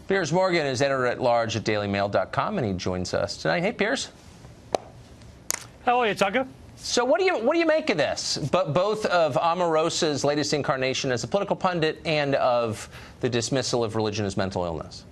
Piers Morgan is editor-at-large at dailymail.com, and he joins us tonight. Hey, Piers. How are you, Tucker? So what do you make of this? But both of Omarosa's latest incarnation as a political pundit and of the dismissal of religion as mental illness?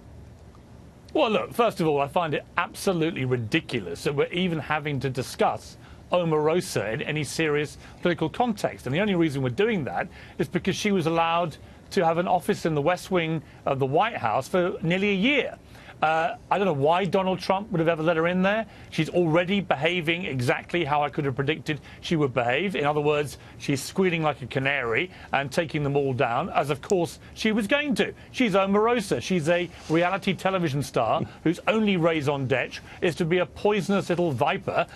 Well, look, first of all, I find it absolutely ridiculous that we're even having to discuss Omarosa in any serious political context. And the only reason we're doing that is because she was allowed to have an office in the West Wing of the White House for nearly a year. I don't know why Donald Trump would have ever let her in there. She's already behaving exactly how I could have predicted she would behave. In other words, she's squealing like a canary and taking them all down, as of course she was going to. She's Omarosa. She's a reality television star whose only raison d'etre is to be a poisonous little viper,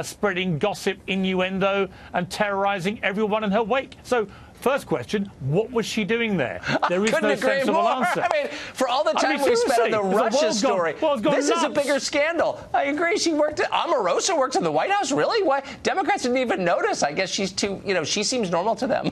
spreading gossip, innuendo, and terrorizing everyone in her wake. So, first question, what was she doing there? There is no sensible answer. I mean, for all the time we spent on the Russia story, this is a bigger scandal. I agree. Omarosa worked in the White House? Really? Why? Democrats didn't even notice. I guess she's too, she seems normal to them.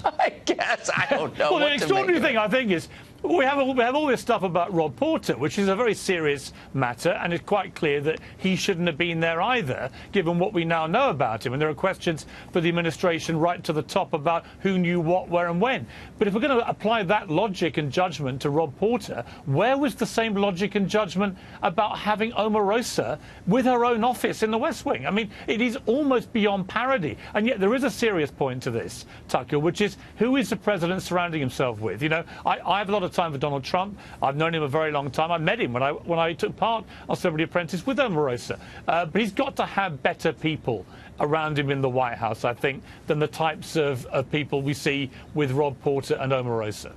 I guess. I don't know. Well, the extraordinary thing, I think, is we have all this stuff about Rob Porter, which is a very serious matter, and it's quite clear that he shouldn't have been there either, given what we now know about him. And there are questions for the administration right to the top about who knew what, where and when. But if we're going to apply that logic and judgment to Rob Porter, where was the same logic and judgment about having Omarosa with her own office in the West Wing? I mean, it is almost beyond parody. And yet there is a serious point to this, Tucker, which is who is the president surrounding himself with? I have a lot of time for Donald Trump. I've known him a very long time. I met him when I took part on Celebrity Apprentice with Omarosa. But he's got to have better people around him in the White House, I think, than the types of people we see with Rob Porter and Omarosa.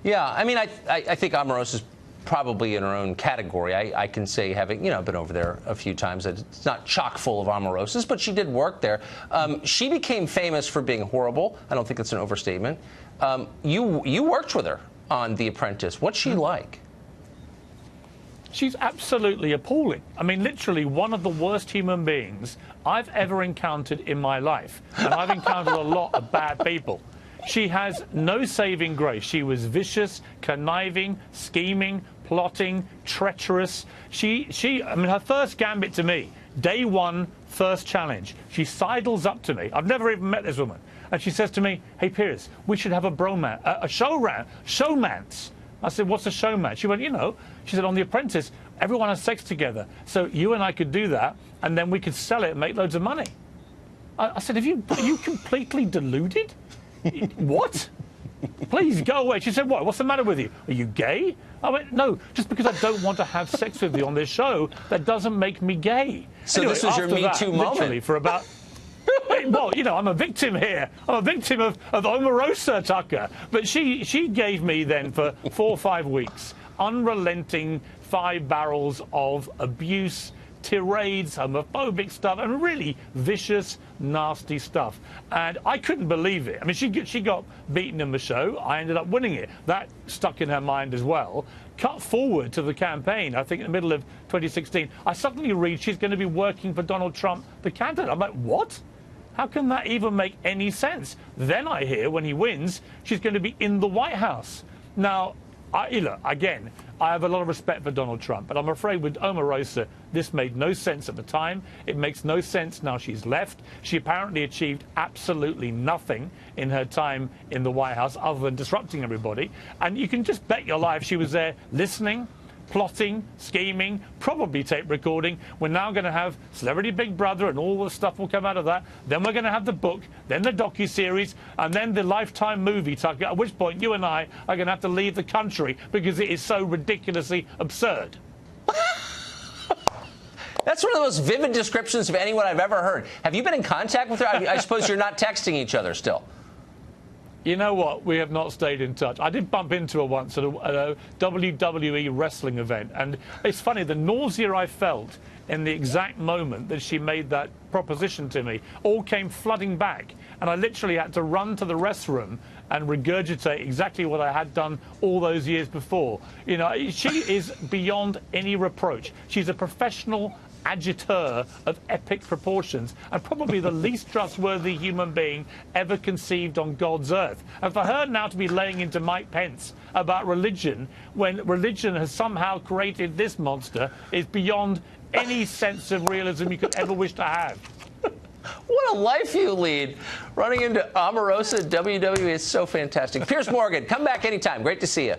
Yeah, I mean, I think Omarosa's probably in her own category. I can say, having been over there a few times, that it's not chock full of Omarosas, but she did work there. She became famous for being horrible. I don't think it's an overstatement. You worked with her on The Apprentice. What's she like? She's absolutely appalling. I mean, literally one of the worst human beings I've ever encountered in my life. And I've encountered a lot of bad people. She has no saving grace. She was vicious, conniving, scheming, plotting, treacherous. I mean, her first gambit to me, day one, first challenge, she sidles up to me. I've never even met this woman. And she says to me, "Hey, Piers, we should have a show-mance." I said, "What's a show-mance?" She went, she said, "On The Apprentice, everyone has sex together. So you and I could do that, and then we could sell it and make loads of money." I said, are you completely deluded? What? Please go away. She said, what's the matter with you? Are you gay? I went, no, just because I don't want to have sex with you on this show, that doesn't make me gay. So anyway, this was your Me Too moment? Literally for about... Well, I'm a victim here. I'm a victim of Omarosa, Tucker. But she gave me then for 4 or 5 weeks unrelenting 5 barrels of abuse, tirades, homophobic stuff, and really vicious, nasty stuff. And I couldn't believe it. I mean, she got beaten in the show. I ended up winning it. That stuck in her mind as well. Cut forward to the campaign, I think in the middle of 2016, I suddenly read she's going to be working for Donald Trump, the candidate. I'm like, what? How can that even make any sense? Then I hear, when he wins, she's going to be in the White House. Now, again, I have a lot of respect for Donald Trump, but I'm afraid with Omarosa, this made no sense at the time. It makes no sense now she's left. She apparently achieved absolutely nothing in her time in the White House other than disrupting everybody. And you can just bet your life she was there listening, plotting, scheming, probably tape recording. We're now going to have Celebrity Big Brother and all the stuff will come out of that. Then we're going to have the book, then the docuseries, and then the Lifetime movie, Tucker, at which point you and I are going to have to leave the country because it is so ridiculously absurd. That's one of the most vivid descriptions of anyone I've ever heard. Have you been in contact with her? I suppose you're not texting each other still. You know what? We have not stayed in touch. I did bump into her once at a WWE wrestling event. And it's funny, the nausea I felt in the exact moment that she made that proposition to me all came flooding back. And I literally had to run to the restroom and regurgitate exactly what I had done all those years before. She is beyond any reproach. She's a professional agitator of epic proportions and probably the least trustworthy human being ever conceived on God's earth. And for her now to be laying into Mike Pence about religion when religion has somehow created this monster is beyond any sense of realism you could ever wish to have. What a life you lead. Running into Omarosa at WWE is so fantastic. Piers Morgan, come back anytime. Great to see you.